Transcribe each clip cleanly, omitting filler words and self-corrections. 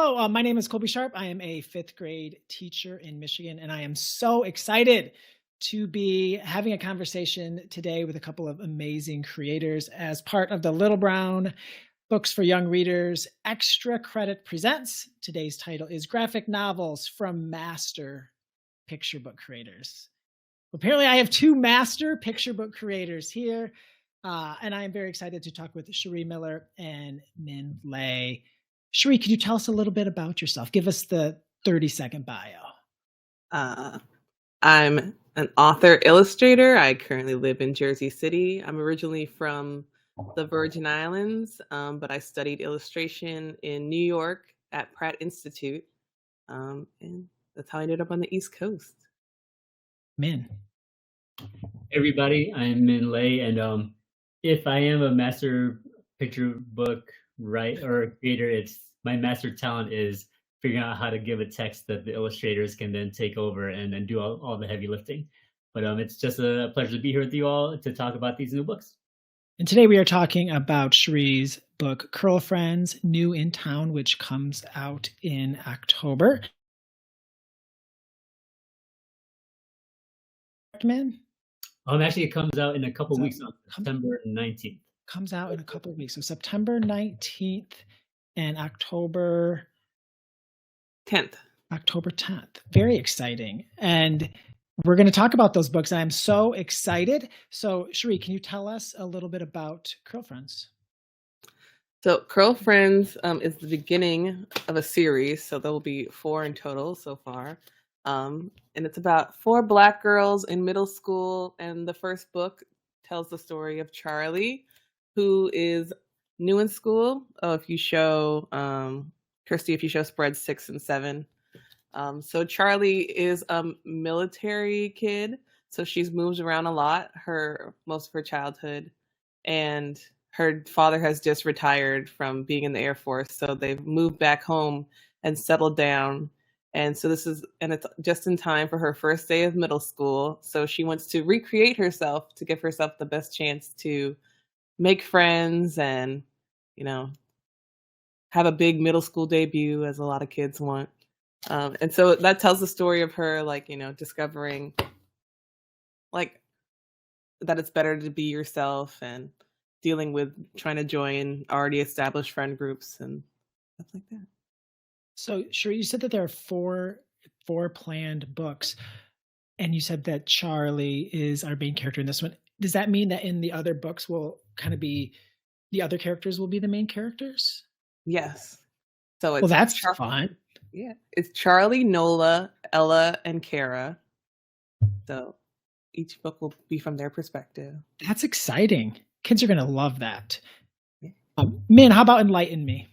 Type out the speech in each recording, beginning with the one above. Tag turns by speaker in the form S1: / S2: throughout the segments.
S1: Hello, my name is Colby Sharp. I am a fifth grade teacher in Michigan, and I am so excited to be having a conversation today with a couple of amazing creators as part of the Little Brown Books for Young Readers Extra Credit Presents. Today's title is Graphic Novels from Master Picture Book Creators. Apparently, I have two master picture book creators here, and I am very excited to talk with Sharee Miller and Mihn Lay. Sharee, could you tell us a little bit about yourself? Give us the 30-second bio.
S2: I'm an author illustrator. I currently live in Jersey City. I'm originally from the Virgin Islands, but I studied illustration in New York at Pratt Institute, and that's how I ended up on the East Coast.
S1: Mihn.
S3: Hey everybody, I'm Mihn Lay, and if I am a master picture book creator, it's my master talent is figuring out how to give a text that the illustrators can then take over and do all the heavy lifting. But it's just a pleasure to be here with you all to talk about these new books.
S1: And today we are talking about Sharee's book, Curlfriends, New in Town, which comes out in October. Mihn?
S3: Actually, it comes out in a couple weeks on September 19th.
S1: Comes out in a couple of weeks. So September 19th and October
S2: 10th.
S1: October 10th. Very exciting. And we're going to talk about those books. I'm so excited. So Sharee, can you tell us a little bit about Curlfriends?
S2: So Curlfriends is the beginning of a series. So there will be 4 in total so far. And it's about 4 Black girls in middle school. And the first book tells the story of Charlie, who is new in school. Oh, if you show, Kirsty, if you show spreads 6 and 7. So Charlie is a military kid. So she's moves around a lot, most of her childhood. And her father has just retired from being in the Air Force. So they've moved back home and settled down. And so it's just in time for her first day of middle school. So she wants to recreate herself to give herself the best chance to make friends and, have a big middle school debut, as a lot of kids want. And so that tells the story of her, discovering, that it's better to be yourself and dealing with trying to join already established friend groups and stuff like that.
S1: So, Sharee, you said that there are four planned books, and you said that Charlie is our main character in this one. Does that mean that in the other books will kind of be the other characters will be the main characters?
S2: Yes. So it's
S1: that's fun.
S2: Yeah, it's Charlie, Nola, Ella, and Kara. So each book will be from their perspective.
S1: That's exciting. Kids are going to love that. Mihn, how about Enlighten Me?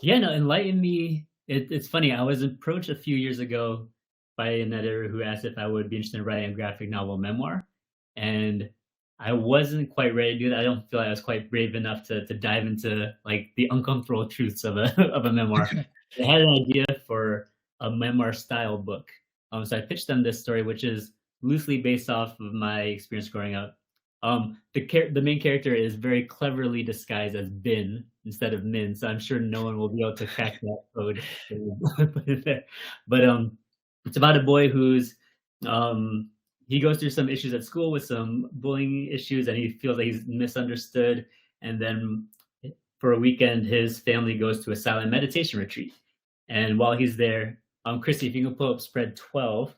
S3: Enlighten Me. It's funny. I was approached a few years ago by an editor who asked if I would be interested in writing a graphic novel memoir, and I wasn't quite ready to do that. I don't feel like I was quite brave enough to dive into the uncomfortable truths of a memoir. They had an idea for a memoir style book, so I pitched them this story, which is loosely based off of my experience growing up. The main character is very cleverly disguised as Bin instead of Min, so I'm sure no one will be able to crack that code. Put it there. But it's about a boy who's he goes through some issues at school with some bullying issues, and he feels like he's misunderstood. And then for a weekend, his family goes to a silent meditation retreat. And while he's there, Christy, if you can pull up spread 12,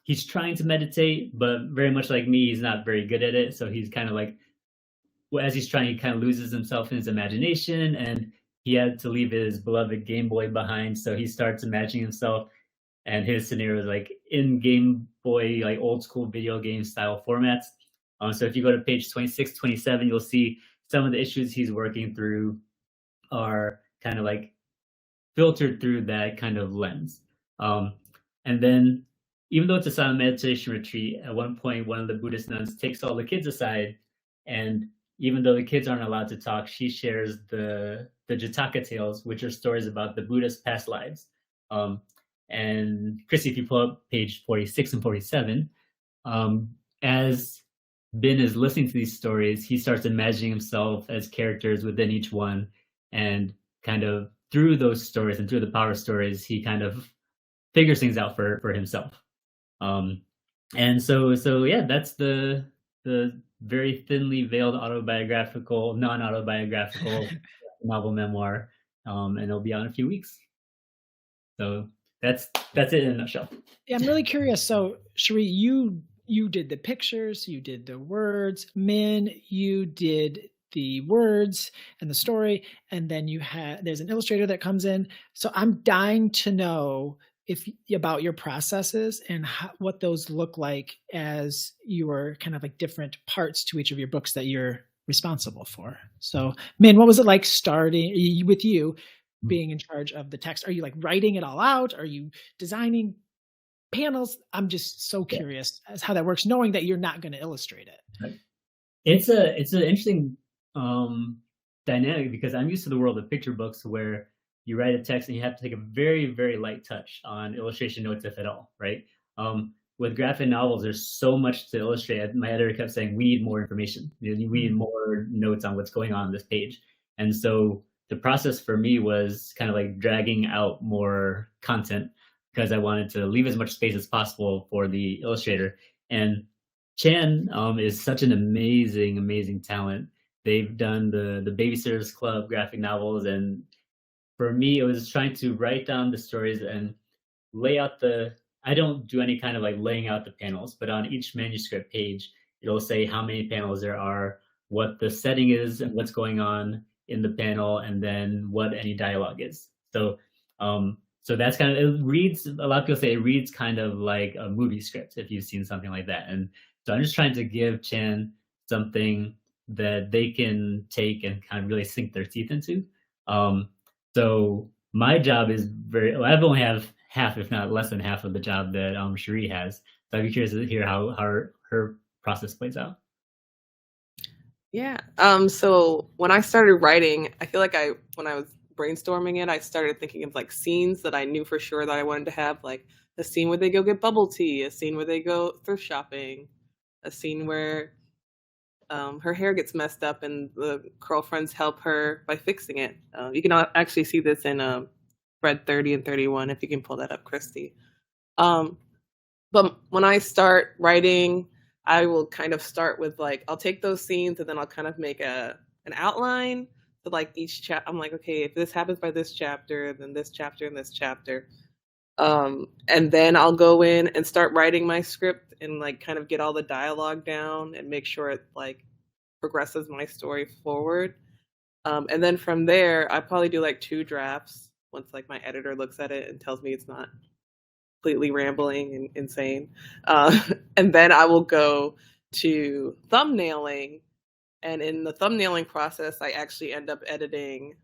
S3: he's trying to meditate, but very much like me, he's not very good at it. So he's kind of as he's trying, he kind of loses himself in his imagination, and he had to leave his beloved Game Boy behind. So he starts imagining himself and his scenario is in Game Boy, old school video game style formats. So if you go to page 26, 27, you'll see some of the issues he's working through are kind of filtered through that kind of lens. And then even though it's a silent meditation retreat, at one point, one of the Buddhist nuns takes all the kids aside, and even though the kids aren't allowed to talk, she shares the Jataka tales, which are stories about the Buddha's past lives. And Chrissy, if you pull up page 46 and 47, as Bin is listening to these stories, he starts imagining himself as characters within each one. And kind of through those stories and through the power stories, he kind of figures things out for himself. And so yeah, that's the very thinly veiled autobiographical, non-autobiographical novel memoir, and it'll be out in a few weeks. So that's it in a nutshell.
S1: Yeah, I'm really curious. So, Sharee, you did the pictures, you did the words. Mihn, you did the words and the story, and then there's an illustrator that comes in. So I'm dying to know about your processes and what those look like as your kind of like different parts to each of your books that you're responsible for. So, Mihn, what was it like starting with you being in charge of the text? Are you like writing it all out? Are you designing panels? I'm just so curious as how that works, knowing that you're not going to illustrate it.
S3: It's an interesting dynamic, because I'm used to the world of picture books where you write a text and you have to take a very, very light touch on illustration notes, if at all, right? With graphic novels, there's so much to illustrate. My editor kept saying, we need more information. We need more notes on what's going on this page. And so the process for me was kind of like dragging out more content, because I wanted to leave as much space as possible for the illustrator. And Chan is such an amazing, amazing talent. They've done the Babysitters Club graphic novels, and for me, it was trying to write down the stories and lay out I don't do any kind of like laying out the panels, but on each manuscript page, it'll say how many panels there are, what the setting is and what's going on in the panel, and then what any dialogue is. So that's kind of, it reads, a lot of people say it reads kind of like a movie script, if you've seen something like that. And so I'm just trying to give Chan something that they can take and kind of really sink their teeth into. So my job is I've only have half, if not less than half of the job that Sharee has. So I'd be curious to hear how her process plays out.
S2: Yeah. So when I started writing, I feel like when I was brainstorming it, I started thinking of like scenes that I knew for sure that I wanted to have, like a scene where they go get bubble tea, a scene where they go thrift shopping, a scene where her hair gets messed up and the Curlfriends help her by fixing it. You can actually see this in Spread 30 and 31, if you can pull that up, Christy. But when I start writing, I will kind of start with like, I'll take those scenes and then I'll kind of make an outline. So like each I'm like, okay, if this happens by this chapter, then this chapter and this chapter. And then I'll go in and start writing my script and like kind of get all the dialogue down and make sure it like progresses my story forward. And then from there, I probably do like 2 drafts once like my editor looks at it and tells me it's not completely rambling and insane. And then I will go to thumbnailing. And in the thumbnailing process, I actually end up editing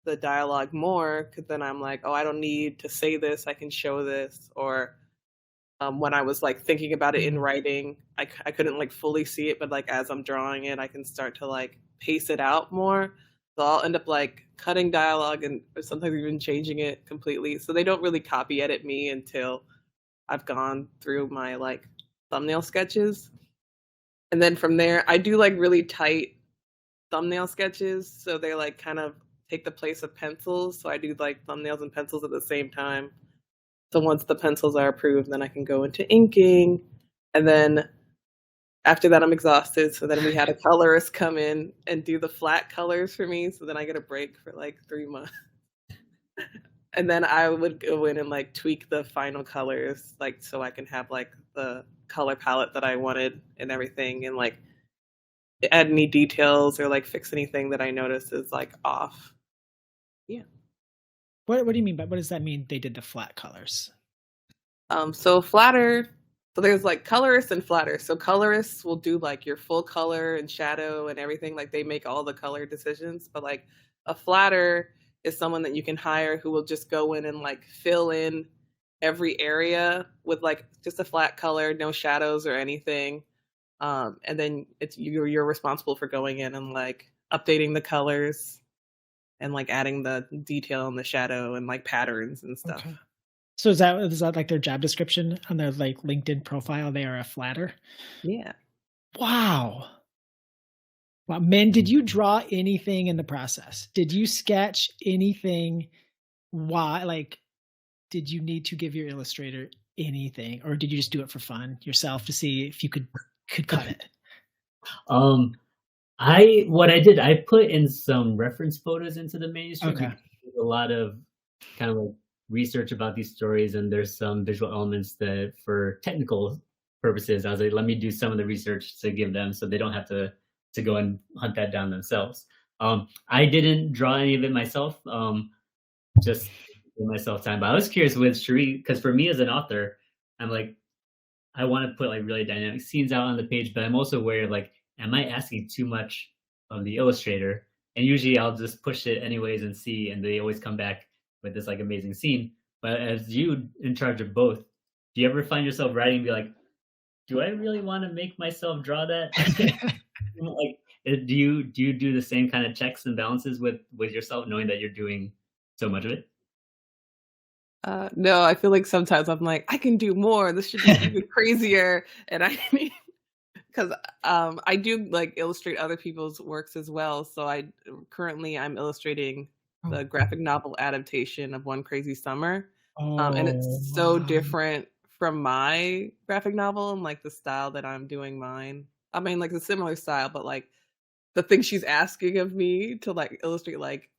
S2: the dialogue more, because then I'm like, oh, I don't need to say this, I can show this. Or when I was like thinking about it in writing, I couldn't like fully see it, but like as I'm drawing it, I can start to like pace it out more. So I'll end up like cutting dialogue and sometimes even changing it completely. So they don't really copy edit me until I've gone through my like thumbnail sketches. And then from there, I do like really tight thumbnail sketches. So they like kind of take the place of pencils. So I do like thumbnails and pencils at the same time. So once the pencils are approved, then I can go into inking. And then after that, I'm exhausted. So then we had a colorist come in and do the flat colors for me. So then I get a break for like 3 months. And then I would go in and like tweak the final colors, like so I can have like the color palette that I wanted and everything, and like add any details or like fix anything that I notice is like off. Yeah.
S1: What do you mean by, what does that mean, they did the flat colors?
S2: So flatter, so there's like colorists and flatters. So colorists will do like your full color and shadow and everything, like they make all the color decisions. But like a flatter is someone that you can hire who will just go in and like fill in every area with like just a flat color, no shadows or anything. And then you're responsible for going in and like updating the colors and like adding the detail and the shadow and like patterns and stuff.
S1: Okay. So is that like their job description on their like LinkedIn profile? They are a flatter?
S2: Yeah.
S1: Wow. Wow. Mihn, did you draw anything in the process? Did you sketch anything? Why, like, did you need to give your illustrator anything, or did you just do it for fun yourself to see if you could cut it?
S3: Um, what I did, I put in some reference photos into the manuscript
S1: Okay.
S3: because there's a lot of kind of like research about these stories, and there's some visual elements that, for technical purposes, I was like, let me do some of the research to give them so they don't have to go and hunt that down themselves. I didn't draw any of it myself. Just give myself time. But I was curious with Sharee, because for me as an author, I'm like, I want to put like really dynamic scenes out on the page, but I'm also aware of like, am I asking too much of the illustrator? And usually I'll just push it anyways and see, and they always come back with this like amazing scene. But as you in charge of both, do you ever find yourself writing and be like, do I really want to make myself draw that? Like, do you do the same kind of checks and balances with yourself, knowing that you're doing so much of it?
S2: No, I feel like sometimes I'm like, I can do more. This should be even crazier. And I mean, because I do like illustrate other people's works as well. So I'm illustrating
S1: Oh,
S2: the graphic novel adaptation of One Crazy Summer, and
S1: oh,
S2: it's so
S1: wow.
S2: different from my graphic novel and like the style that I'm doing mine. I mean, like a similar style, but like the thing she's asking of me to like illustrate like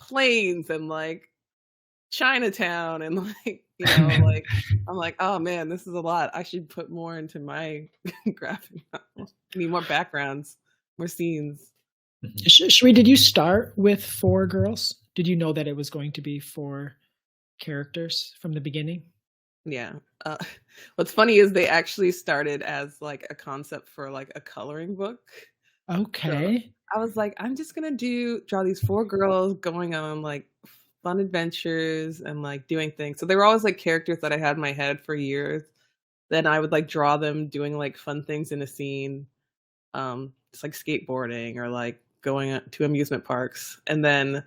S2: planes and like Chinatown and like, like I'm like, "Oh man, this is a lot. I should put more into my graphic novel. I need more backgrounds, more scenes."
S3: Mhm.
S1: Sheree, did you start with 4 girls? Did you know that it was going to be 4 characters from the beginning?
S2: Yeah. Uh, what's funny is they actually started as like a concept for like a coloring book. So
S1: Okay.
S2: I was like, I'm just gonna draw these 4 girls going on like fun adventures and like doing things. So they were always like characters that I had in my head for years. Then I would like draw them doing like fun things in a scene, just like skateboarding or like going to amusement parks. And then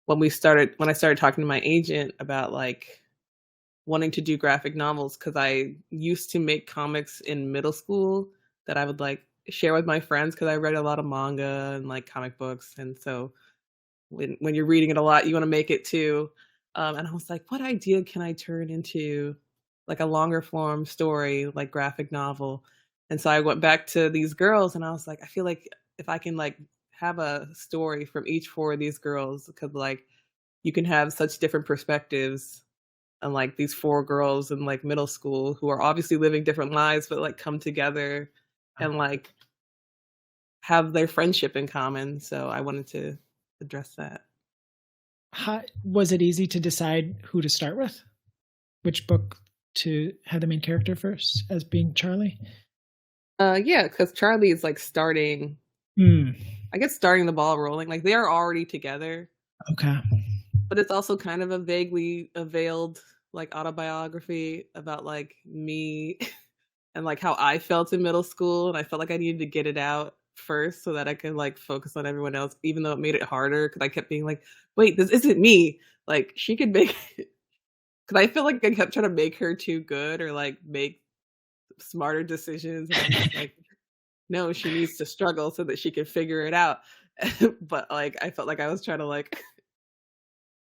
S2: when I started talking to my agent about like wanting to do graphic novels, because I used to make comics in middle school that I would like share with my friends because I read a lot of manga and like comic books. And so when you're reading it a lot, you want to make it too. And I was like, what idea can I turn into like a longer form story, like graphic novel? And so I went back to these girls and I was like, I feel like if I can like have a story from each 4 of these girls, because like you can have such different perspectives and like these 4 girls in like middle school who are obviously living different lives, but like come together and like have their friendship in common. So I wanted to address that.
S1: Was it easy to decide who to start with? Which book to have the main character first as being Charlie?
S2: Yeah, because Charlie is like starting,
S1: Hmm.
S2: I guess, starting the ball rolling. Like they are already together,
S1: Okay.
S2: but it's also kind of a vaguely veiled like autobiography about like me and like how I felt in middle school, and I felt like I needed to get it out first so that I could like focus on everyone else, even though it made it harder because I kept being like, "Wait, this isn't me." Like she could make, because I feel like I kept trying to make her too good or like make smarter decisions, and I'm just like, no, she needs to struggle so that she can figure it out. But like I felt like I was trying to like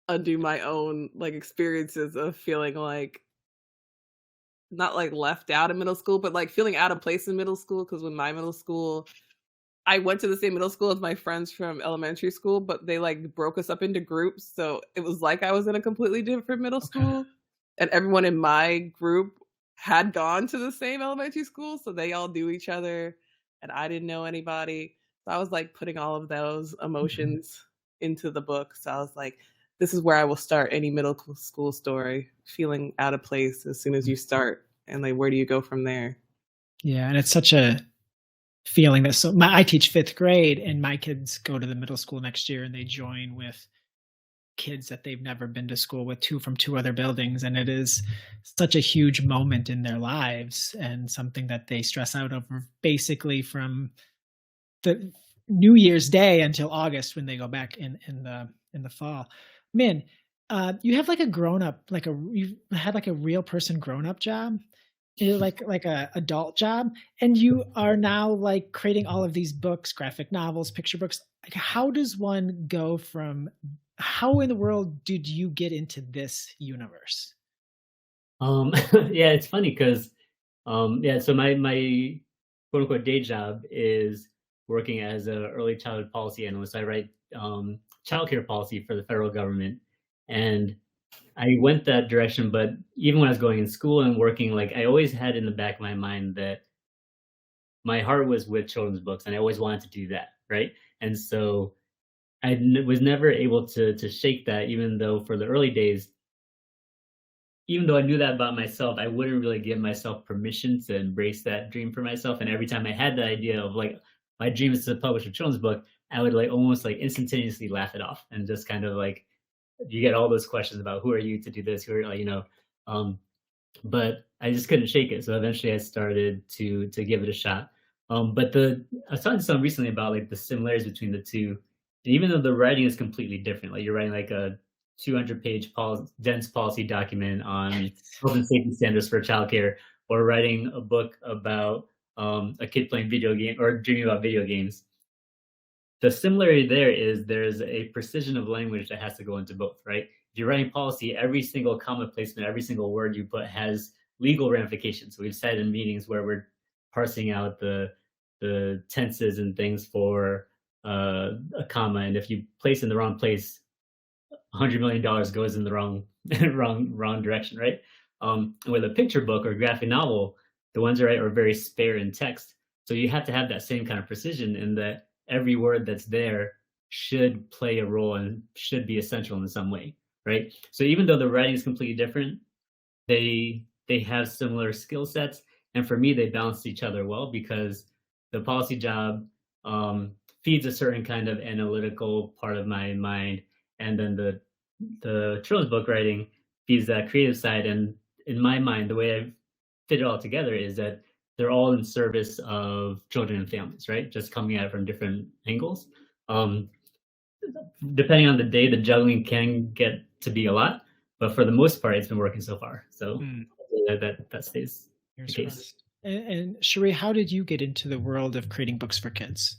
S2: undo my own like experiences of feeling like not like left out in middle school, but like feeling out of place in middle school. Because when my middle school, I went to the same middle school as my friends from elementary school, but they like broke us up into groups. So it was like I was in a completely different middle
S1: Okay.
S2: school. And everyone in my group had gone to the same elementary school. So they all knew each other and I didn't know anybody. So I was like putting all of those
S1: Mhm.
S2: emotions into the book. So I was like, this is where I will start any middle school story, feeling out of place as soon as you start. And like, where do you go from there?
S1: Yeah, and it's such a feeling that I teach 5th grade, and my kids go to the middle school next year, and they join with kids that they've never been to school with, from 2 other buildings, and it is such a huge moment in their lives and something that they stress out over basically from the New Year's Day until August when they go back in the fall. Min, you have like a grown up, like you've had like a real person grown up job. like a adult job, and you are now like creating all of these books, graphic novels, picture books. Like, how does one go from? How in the world did you get into this universe?
S3: Yeah, it's funny because yeah, so my quote unquote day job is working as a early childhood policy analyst. I write childcare policy for the federal government, and I went that direction. But even when I was going in school and working, like I always had in the back of my mind that my heart was with children's books, and I always wanted to do that, right? And so was never able to shake that, even though for the early days, even though I knew that about myself, I wouldn't really give myself permission to embrace that dream for myself. And every time I had the idea of like my dream is to publish a children's book, I would like almost like instantaneously laugh it off and just kind of like you get all those questions about who are you to do this, who are like, um, but I just couldn't shake it. So eventually I started to give it a shot. But I was talking to someone recently about like the similarities between the two. And even though the writing is completely different, like you're writing like a 200-page dense policy document on health and safety standards for childcare, or writing a book about a kid playing video game or dreaming about video games. The similarity there is there's a precision of language that has to go into both, right? If you're writing policy, every single comma placement, every single word you put has legal ramifications. So we've said in meetings where we're parsing out the tenses and things for a comma, and if you place in the wrong place, $100 million goes in the wrong direction, right? With a picture book or graphic novel, the ones are very spare in text. So you have to have that same kind of precision in that every word that's there should play a role and should be essential in some way, right? So even though the writing is completely different, they have similar skill sets. And for me, they balance each other well because the policy job feeds a certain kind of analytical part of my mind, and then the children's book writing feeds that creative side. And in my mind, the way I've fit it all together is that they're all in service of children and families, right? Just coming at it from different angles. Depending on the day, the juggling can get to be a lot, but for the most part, it's been working so far. So that stays the case.
S1: And Sharee, how did you get into the world of creating books for kids?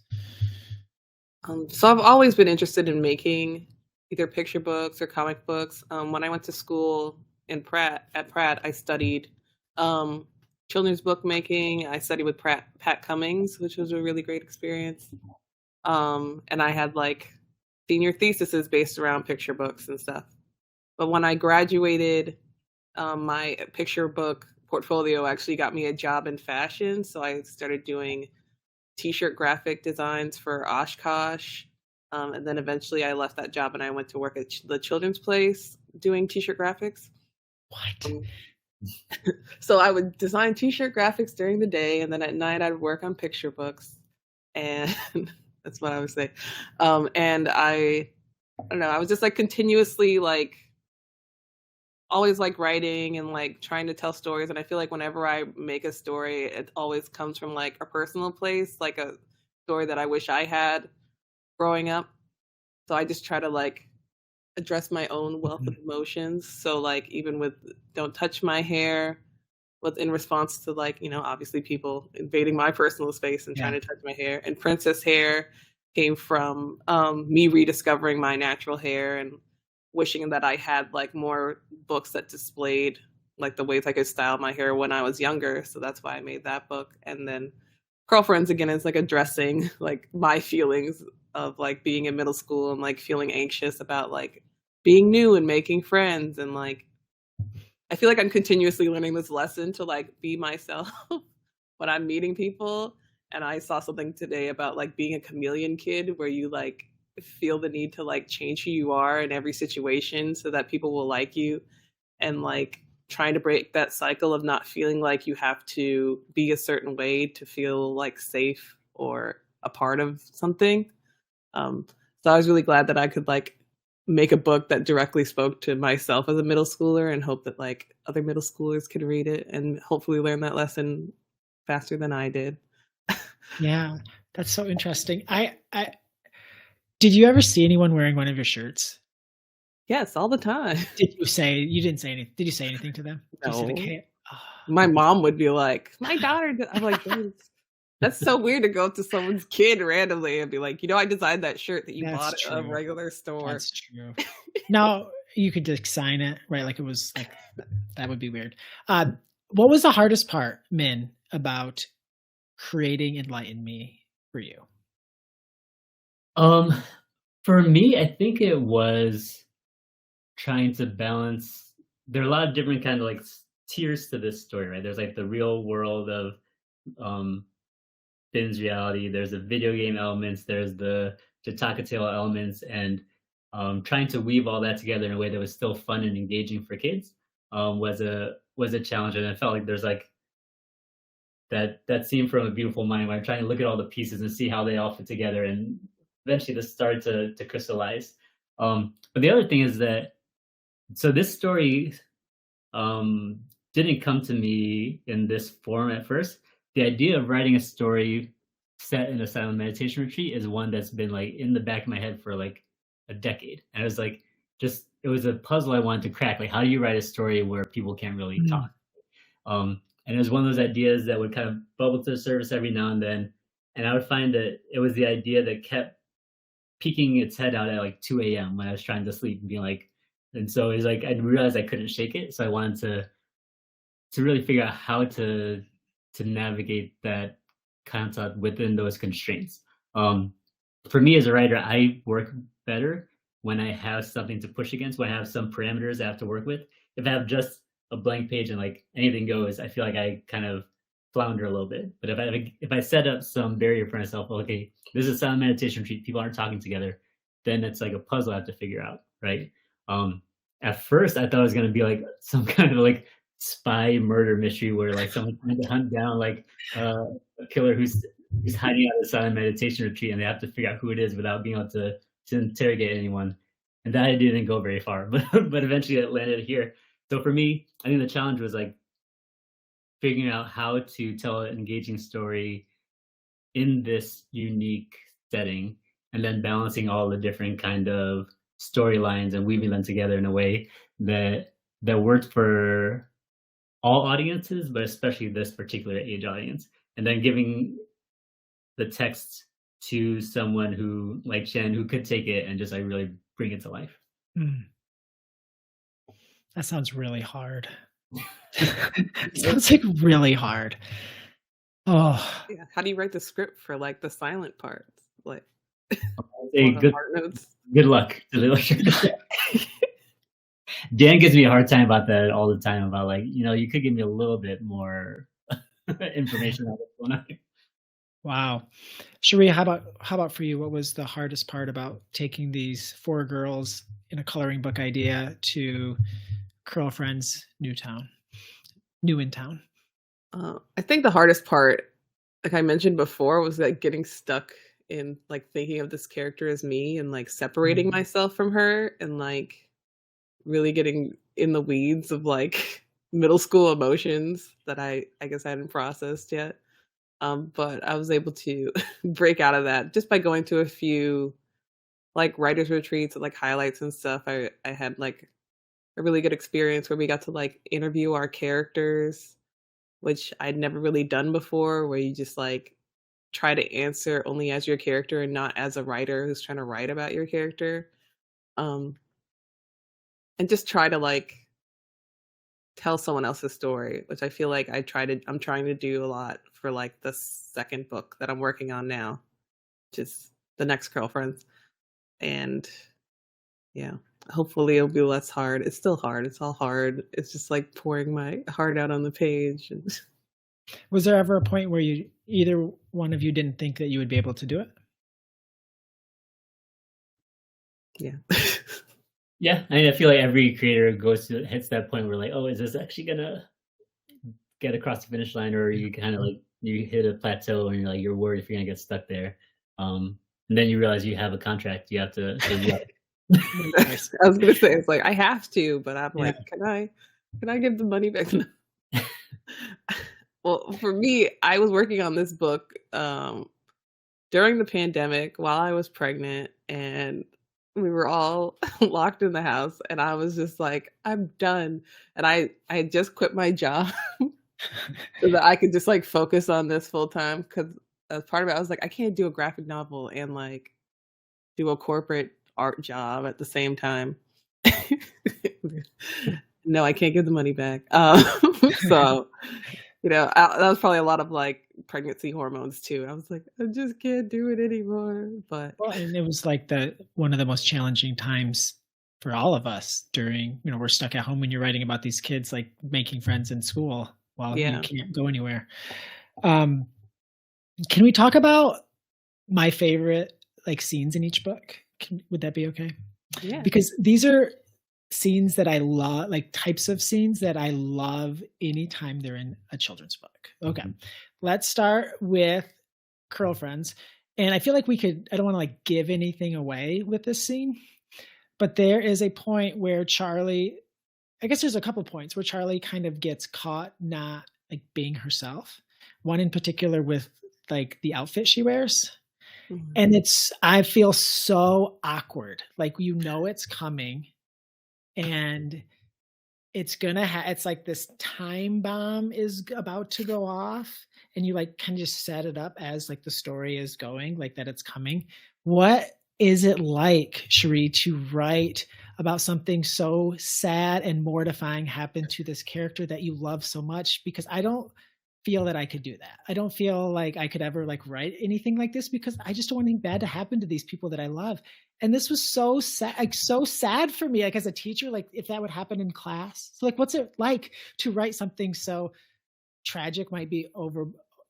S2: So I've always been interested in making either picture books or comic books. When I went to school at Pratt, I studied children's book making. I studied with Pat Cummings, which was a really great experience. And I had like senior theses based around picture books and stuff. But when I graduated, my picture book portfolio actually got me a job in fashion. So I started doing t-shirt graphic designs for Oshkosh. And then eventually I left that job and I went to work at the Children's Place doing t-shirt graphics.
S1: What?
S2: So I would design t-shirt graphics during the day, and then at night I'd work on picture books. And that's what I would say. And I don't know, I was just like continuously like always like writing and like trying to tell stories. And I feel like whenever I make a story, it always comes from like a personal place, like a story that I wish I had growing up. So I just try to like address my own wealth of emotions. So like even with Don't Touch My Hair was in response to like, obviously people invading my personal space and trying to touch my hair. And Princess Hair came from me rediscovering my natural hair and wishing that I had like more books that displayed like the ways I could style my hair when I was younger. So that's why I made that book. And then Curlfriends again is like addressing like my feelings of like being in middle school and like feeling anxious about like being new and making friends. And like I feel like I'm continuously learning this lesson to like be myself when I'm meeting people. And I saw something today about like being a chameleon kid where you like feel the need to like change who you are in every situation so that people will like you, and like trying to break that cycle of not feeling like you have to be a certain way to feel like safe or a part of something. So I was really glad that I could like make a book that directly spoke to myself as a middle schooler, and hope that like other middle schoolers could read it and hopefully learn that lesson faster than I did.
S1: Yeah, that's so interesting. I did you ever see anyone wearing one of your shirts?
S2: Yes, all the time.
S1: Did you say, you didn't say anything? Did you say anything to them?
S2: No. My mom would be like, my daughter, I'm like, that's so weird to go up to someone's kid randomly and be like, I designed that shirt that you bought
S1: That's
S2: at a
S1: true.
S2: regular store.
S1: That's true. Now you could just sign it, right? Like it was like that would be weird. What was the hardest part, Min, about creating Enlighten Me for you?
S3: For me, I think it was trying to balance. There are a lot of different kind of like tiers to this story, right? There's like the real world of Finn's reality. There's the video game elements. There's the Takatale elements, and trying to weave all that together in a way that was still fun and engaging for kids was a challenge. And I felt like there's like that scene from A Beautiful Mind where I'm trying to look at all the pieces and see how they all fit together, and eventually this started to crystallize. But the other thing is that this story didn't come to me in this form at first. The idea of writing a story set in a silent meditation retreat is one that's been like in the back of my head for like a decade. And it was like it was a puzzle I wanted to crack. Like, how do you write a story where people can't really talk? And it was one of those ideas that would kind of bubble to the surface every now and then. And I would find that it was the idea that kept peeking its head out at like 2 a.m. when I was trying to sleep and being like, and so it was like I realized I couldn't shake it. So I wanted to really figure out how to navigate that concept within those constraints. For me as a writer, I work better when I have something to push against, when I have some parameters I have to work with. If I have just a blank page and like anything goes, I feel like I kind of flounder a little bit. But if I set up some barrier for myself, okay, this is a silent meditation retreat, people aren't talking together, then it's like a puzzle I have to figure out, right? At first, I thought it was going to be like some kind of like spy murder mystery where like someone's trying to hunt down like a killer who's hiding out of the silent meditation retreat, and they have to figure out who it is without being able to interrogate anyone. And that idea didn't go very far, but eventually it landed here. So for me, I think the challenge was like figuring out how to tell an engaging story in this unique setting, and then balancing all the different kind of storylines and weaving them together in a way that worked for all audiences, but especially this particular age audience. And then giving the text to someone who, like Shen, who could take it and just like really bring it to life.
S1: That sounds really hard. Sounds like really hard. Oh,
S2: yeah. How do you write the script for like the silent parts? Like,
S3: good luck to the illustrator. Dan gives me a hard time about that all the time. About like, you could give me a little bit more information on what's going on.
S1: Wow, Sharee, how about for you? What was the hardest part about taking these 4 girls in a coloring book idea to Curlfriends New in Town?
S2: I think the hardest part, like I mentioned before, was like getting stuck in like thinking of this character as me and like separating myself from her and like really getting in the weeds of like middle school emotions that I guess I hadn't processed yet. But I was able to break out of that just by going to a few like writers retreats and like highlights and stuff. I had like a really good experience where we got to like interview our characters, which I'd never really done before, where you just like try to answer only as your character and not as a writer who's trying to write about your character. And just try to like tell someone else's story, which I feel like I'm trying to do a lot for like the second book that I'm working on now, just the next Curlfriends. And yeah, hopefully it'll be less hard. It's still hard. It's all hard. It's just like pouring my heart out on the page.
S1: Was there ever a point where either one of you didn't think that you would be able to do it?
S2: Yeah.
S3: Yeah, I mean, I feel like every creator hits that point where like, oh, is this actually gonna get across the finish line, or you kind of like you hit a plateau and you're worried if you're gonna get stuck there, and then you realize you have a contract you have to.
S2: I was gonna say it's like I have to, but I'm like, can I give the money back? Well, for me, I was working on this book during the pandemic while I was pregnant, and we were all locked in the house, and I was just like, I'm done. And I had just quit my job so that I could just like focus on this full time. Because as part of it, I was like, I can't do a graphic novel and like do a corporate art job at the same time. No, I can't give the money back. So, that was probably a lot of like pregnancy hormones too. I was like, I just can't do it anymore. But
S1: Well, and it was like one of the most challenging times for all of us during, we're stuck at home when you're writing about these kids like making friends in school while you
S2: yeah,
S1: can't go anywhere. Can we talk about my favorite like scenes in each book? Would that be okay?
S2: yeah.
S1: Because these are scenes that I love, like types of scenes that I love anytime they're in a children's book. Okay. Let's start with Curlfriends. And I feel like I don't want to like give anything away with this scene, but there is a point where I guess there's a couple points where Charlie kind of gets caught not like being herself. One in particular with like the outfit she wears.
S2: Mhm.
S1: And I feel so awkward. Like, it's coming and it's like this time bomb is about to go off and you like kind of just set it up as like the story is going, like that it's coming. What is it like, Sharee, to write about something so sad and mortifying happened to this character that you love so much? Because I don't feel that I could do that. I don't feel like I could ever like write anything like this because I just don't want anything bad to happen to these people that I love. And this was so sad, like so sad for me, like as a teacher, like if that would happen in class. So like, what's it like to write something so tragic? Might be over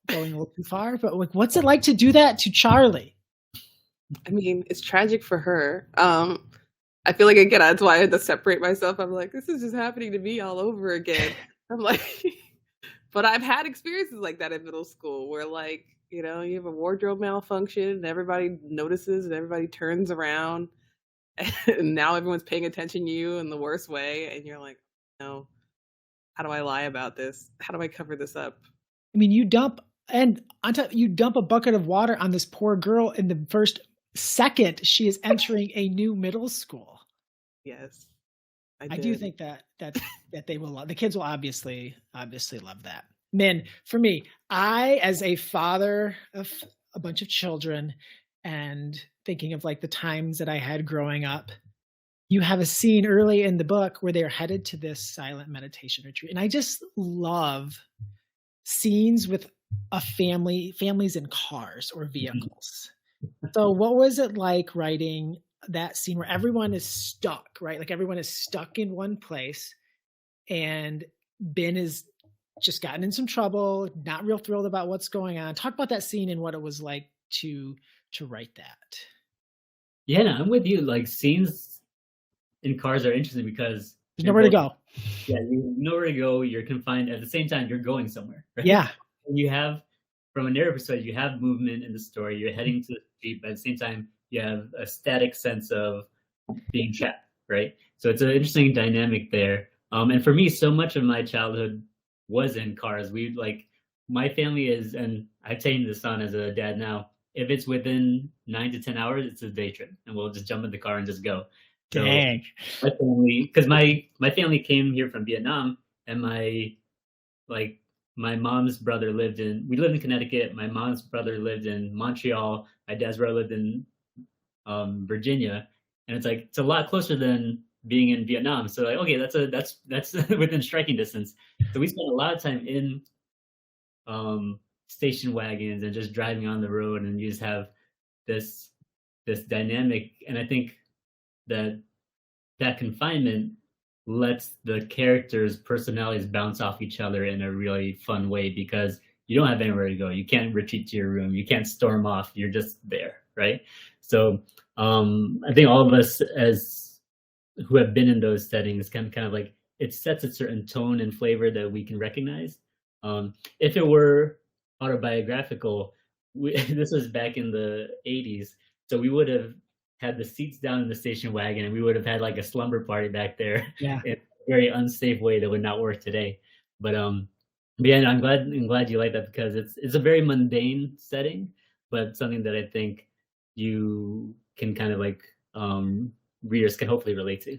S1: going a little too far, but like, what's it like to do that to Charlie?
S2: I mean, it's tragic for her. I feel like again, that's why I had to separate myself. I'm like, this is just happening to me all over again. I'm like, but I've had experiences like that in middle school where like, you have a wardrobe malfunction and everybody notices and everybody turns around and now everyone's paying attention to you in the worst way. And you're like, no, how do I lie about this? How do I cover this up?
S1: I mean, you dump a bucket of water on this poor girl in the first second she is entering a new middle school.
S2: Yes.
S1: I do think that they will the kids will obviously love that. Mihn, for me, I, as a father of a bunch of children and thinking of like the times that I had growing up, you have a scene early in the book where they're headed to this silent meditation retreat. And I just love scenes with families in cars or vehicles. So what was it like writing that scene where everyone is stuck, right? Like everyone is stuck in one place and Ben is just gotten in some trouble, not real thrilled about what's going on. Talk about that scene and what it was like to write that.
S3: Yeah, no, I'm with you. Like scenes in cars are interesting because
S1: there's nowhere to go.
S3: Yeah, you nowhere to go. You're confined. At the same time, you're going somewhere. Right?
S1: Yeah.
S3: And you have, from a narrative perspective, you have movement in the story. You're heading to the street, but at the same time, you have a static sense of being trapped, right? So it's an interesting dynamic there. And for me, so much of my childhood was in cars. My family is, and I've taken this on as a dad now, if it's within 9 to 10 hours, it's a day trip and we'll just jump in the car and just go. So
S1: Dang.
S3: my family, because my family came here from Vietnam and my mom's brother we lived in Connecticut. My mom's brother lived in Montreal. My dad's brother lived in Virginia. And it's a lot closer than being in Vietnam. So like, okay, that's within striking distance. So we spent a lot of time in station wagons and just driving on the road, and you just have this dynamic. And I think that confinement lets the characters' personalities bounce off each other in a really fun way because you don't have anywhere to go. You can't retreat to your room. You can't storm off. You're just there, right? So I think all of us who have been in those settings kind of like it sets a certain tone and flavor that we can recognize. If it were autobiographical, this was back in the 80s, so we would have had the seats down in the station wagon and we would have had like a slumber party back there.
S1: Yeah.
S3: In a very unsafe way that would not work today. But yeah, I'm glad you like that because it's a very mundane setting, but something that I think you can kind of like readers can hopefully relate to.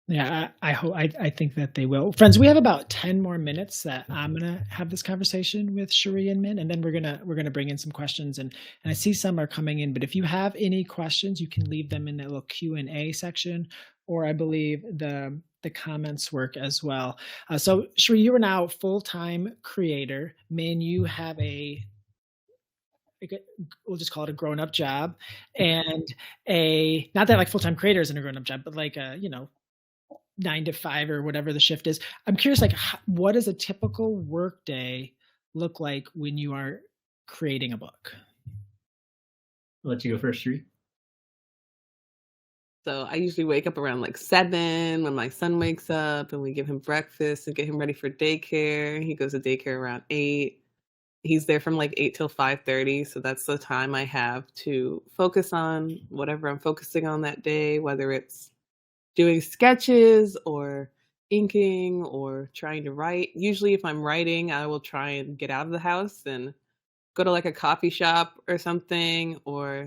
S1: Yeah, I think that they will. Friends, we have about 10 more minutes that I'm gonna have this conversation with Sharee and Mihn, and then we're gonna bring in some questions. And I see some are coming in, but if you have any questions, you can leave them in that little Q&A section, or I believe the comments work as well. So Sharee, you are now a full-time creator. Mihn, you have we'll just call it a grown-up job, and not that like full-time creator isn't a grown-up job, but like a 9 to 5 or whatever the shift is. I'm curious, like, what does a typical work day look like when you are creating a book?
S3: I'll let you go first, Sharee.
S2: So I usually wake up around like 7 when my son wakes up, and we give him breakfast and get him ready for daycare. He goes to daycare around 8. He's there from like 8 till 5:30. So that's the time I have to focus on whatever I'm focusing on that day, whether it's doing sketches or inking or trying to write. Usually if I'm writing, I will try and get out of the house and go to like a coffee shop or something, or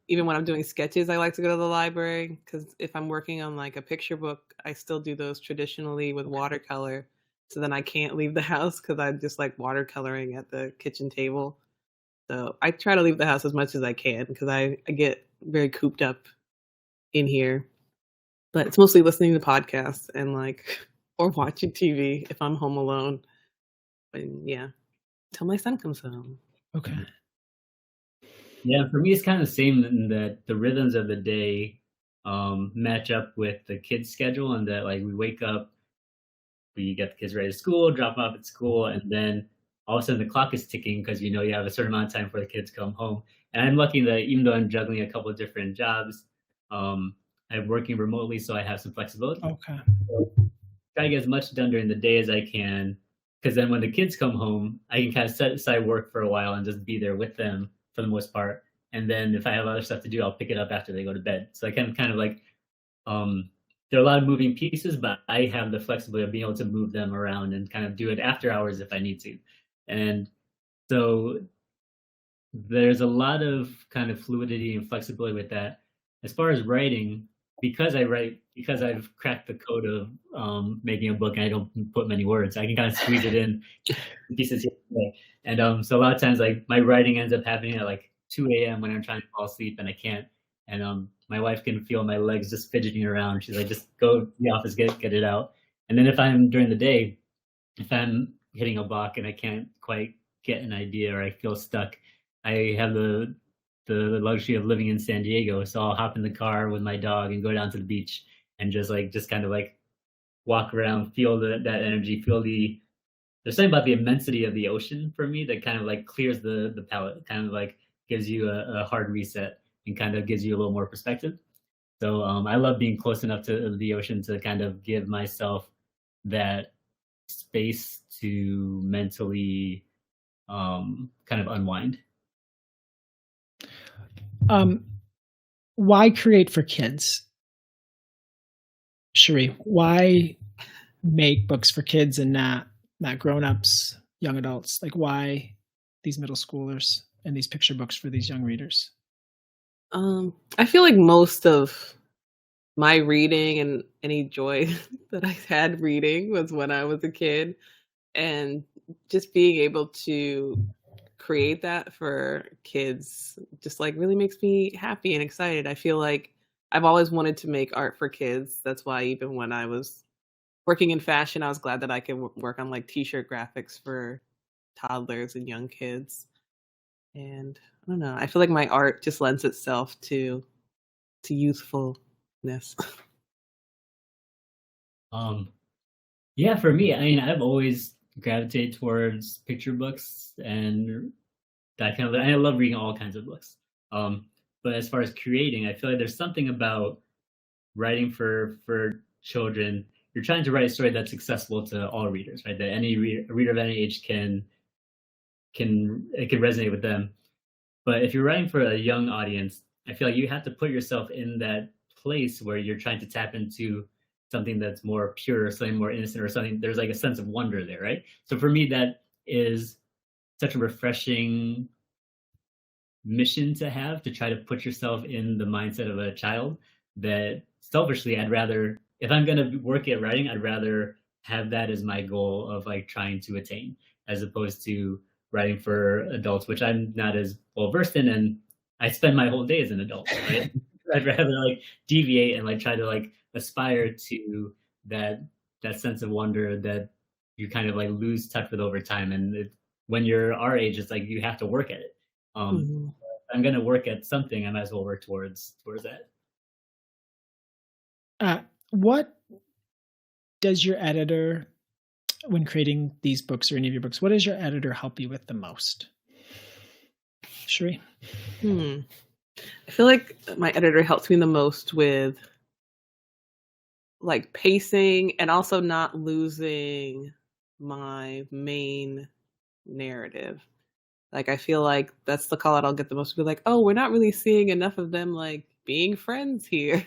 S2: even when I'm doing sketches, I like to go to the library, because if I'm working on like a picture book, I still do those traditionally with watercolor. So then I can't leave the house because I just like watercoloring at the kitchen table. So I try to leave the house as much as I can, because I get very cooped up in here. But it's mostly listening to podcasts and like, or watching TV if I'm home alone. And yeah, till my son comes home.
S1: Okay.
S3: Yeah, for me, it's kind of the same in that the rhythms of the day match up with the kids' schedule, and that like we wake up, we get the kids ready to school, drop them off at school, and then all of a sudden the clock is ticking because you have a certain amount of time for the kids to come home. And I'm lucky that even though I'm juggling a couple of different jobs, I'm working remotely, so I have some flexibility.
S1: Okay.
S3: So try to get as much done during the day as I can, because then when the kids come home, I can kind of set aside work for a while and just be there with them for the most part. And then if I have other stuff to do, I'll pick it up after they go to bed. So I can kind of like, there are a lot of moving pieces, but I have the flexibility of being able to move them around and kind of do it after hours if I need to. And so there's a lot of kind of fluidity and flexibility with that. As far as writing, because I've cracked the code of making a book and I don't put many words, I can kind of squeeze it in pieces here and there. And so a lot of times, like, my writing ends up happening at like 2 a.m. when I'm trying to fall asleep and I can't. And my wife can feel my legs just fidgeting around. She's like, just go to the office, get it out. And then if I'm during the day, if I'm hitting a block and I can't quite get an idea or I feel stuck, I have the luxury of living in San Diego, so I'll hop in the car with my dog and go down to the beach and just kind of like walk around, feel that energy, there's something about the immensity of the ocean for me that kind of like clears the palate, kind of like gives you a hard reset and kind of gives you a little more perspective. So I love being close enough to the ocean to kind of give myself that space to mentally kind of unwind.
S1: Why create for kids? Sharee, why make books for kids and not grown-ups, young adults? Like, why these middle schoolers and these picture books for these young readers?
S2: I feel like most of my reading and any joy that I had reading was when I was a kid, and just being able to create that for kids just like really makes me happy and excited. I feel like I've always wanted to make art for kids. That's why even when I was working in fashion, I was glad that I could work on like t-shirt graphics for toddlers and young kids. And I don't know, I feel like my art just lends itself to youthfulness.
S3: Yeah, for me, I mean, I've always gravitated towards picture books and that kind of. And I love reading all kinds of books. But as far as creating, I feel like there's something about writing for children. You're trying to write a story that's accessible to all readers, right? That any reader of any age can resonate with them. But if you're writing for a young audience, I feel like you have to put yourself in that place where you're trying to tap into something that's more pure, something more innocent, or something. There's like a sense of wonder there, right? So for me, that is such a refreshing mission to have, to try to put yourself in the mindset of a child, that selfishly I'd rather, if I'm going to work at writing, I'd rather have that as my goal of like trying to attain, as opposed to writing for adults, which I'm not as well versed in, and I spend my whole day as an adult, right? I'd rather like deviate and like try to like aspire to that sense of wonder that you kind of like lose touch with over time. And when you're our age, it's like you have to work at it.
S2: Mhm.
S3: I'm going to work at something, I might as well work towards that.
S1: What does your editor, when creating these books or any of your books, what does your editor help you with the most? Sharee?
S2: I feel like my editor helps me the most with like pacing and also not losing my main narrative. Like, I feel like that's the call out I'll get the most. Be like, oh, we're not really seeing enough of them like being friends here,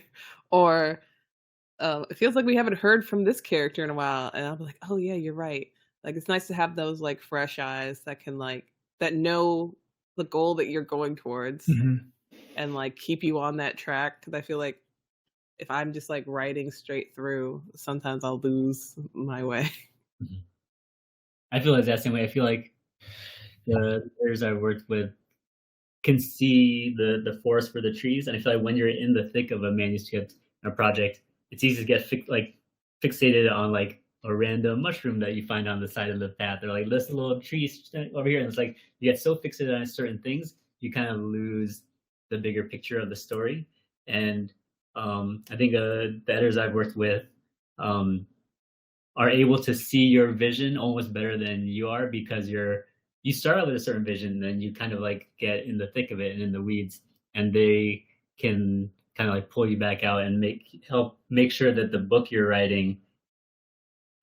S2: or it feels like we haven't heard from this character in a while. And I'll be like, oh yeah, you're right. Like, it's nice to have those like fresh eyes that can like that know the goal that you're going towards and like keep you on that track. Because I feel like if I'm just like writing straight through, sometimes I'll lose my way.
S3: I feel like that same way. I feel like the editors I worked with can see the forest for the trees, and I feel like when you're in the thick of a manuscript or project, it's easy to get fixated on like a random mushroom that you find on the side of the path, or like this little tree over here, and it's like you get so fixated on certain things, you kind of lose the bigger picture of the story. And I think the editors I've worked with are able to see your vision almost better than you are, because you start out with a certain vision, then you kind of like get in the thick of it and in the weeds, and they can kind of like pull you back out and help make sure that the book you're writing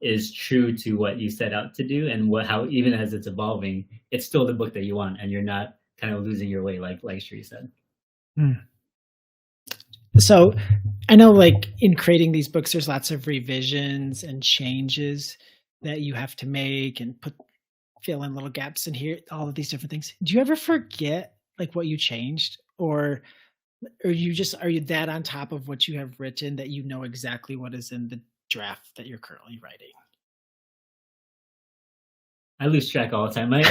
S3: is true to what you set out to do, and how even as it's evolving, it's still the book that you want, and you're not kind of losing your way, like Sharee said.
S1: So I know like in creating these books, there's lots of revisions and changes that you have to make and fill in little gaps in here, all of these different things. Do you ever forget like what you changed, or are you that on top of what you have written that you know exactly what is in the draft that you're currently writing?
S3: I lose track all the time. I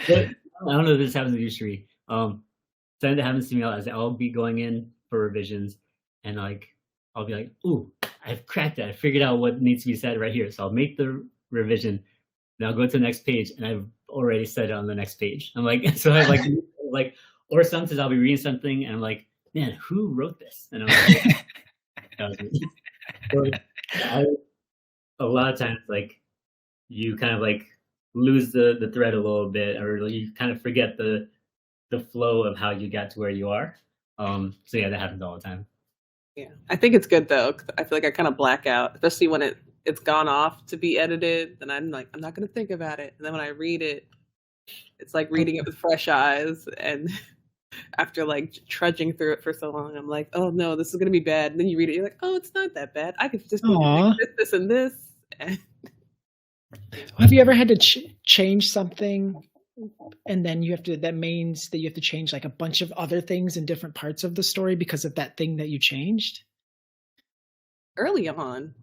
S3: don't know if this happens to you, Sharee. Something that happens to me is I'll be going in for revisions, and like I'll be like, "Ooh, I've cracked it! I figured out what needs to be said right here." So I'll make the revision, then I'll go to the next page, and I've already said it on the next page. I'm like, so I like, or sometimes I'll be reading something, and I'm like, "Man, who wrote this?" And I'm like, that was me. So a lot of times, like you kind of like lose the thread a little bit, or you kind of forget the flow of how you got to where you are. So yeah, that happens all the time.
S2: Yeah, I think it's good though. 'Cause I feel like I kind of black out, especially when it's gone off to be edited. Then I'm like, I'm not going to think about it. And then when I read it, it's like reading it with fresh eyes. And after like trudging through it for so long, I'm like, oh no, this is going to be bad. And then you read it, you're like, oh, it's not that bad. I could just do this and this.
S1: Have you ever had to change something, and then that means that you have to change like a bunch of other things in different parts of the story because of that thing that you changed?
S2: Early on,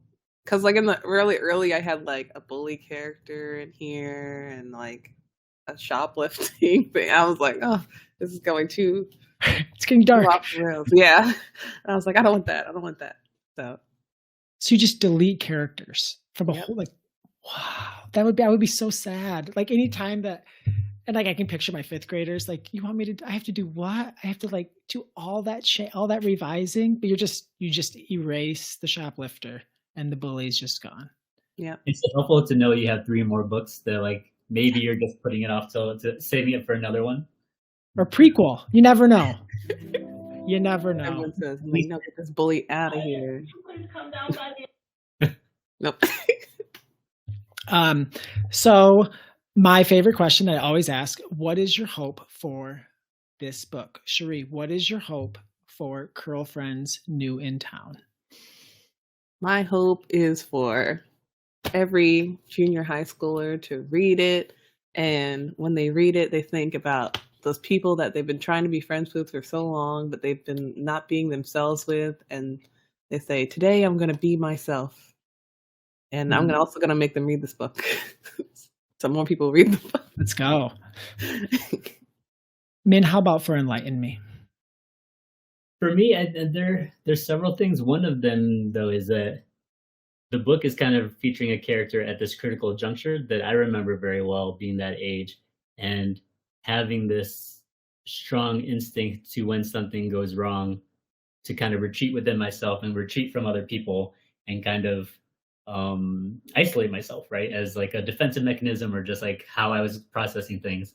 S2: because like in the really early, I had like a bully character in here and like a shoplifting thing. I was like, oh, this is going too.
S1: It's getting dark.
S2: Yeah, and I was like, I don't want that. I don't want that. So
S1: you just delete characters from a whole like. Wow, I would be so sad. Like anytime that, and like I can picture my fifth graders, like, you want me to, I have to do what? I have to like do all that all that revising, but you just erase the shoplifter and the bully's just gone.
S2: Yeah.
S3: It's helpful to know you have 3 more books that like maybe you're just putting it off to saving it for another one.
S1: Or prequel. You never know. You never know.
S2: Everyone says, get this bully out of here. Nope.
S1: So my favorite question I always ask, what is your hope for this book? Sharee, what is your hope for Curlfriends New in Town?
S2: My hope is for every junior high schooler to read it, and when they read it, they think about those people that they've been trying to be friends with for so long, but they've been not being themselves with, and they say, "Today I'm going to be myself," and I'm also going to make them read this book, so more people read the book.
S1: Let's go. Min, how about for Enlighten Me?
S3: For me, there's several things. One of them, though, is that the book is kind of featuring a character at this critical juncture that I remember very well, being that age and having this strong instinct to, when something goes wrong, to kind of retreat within myself and retreat from other people and kind of isolate myself, right, as like a defensive mechanism, or just like how I was processing things.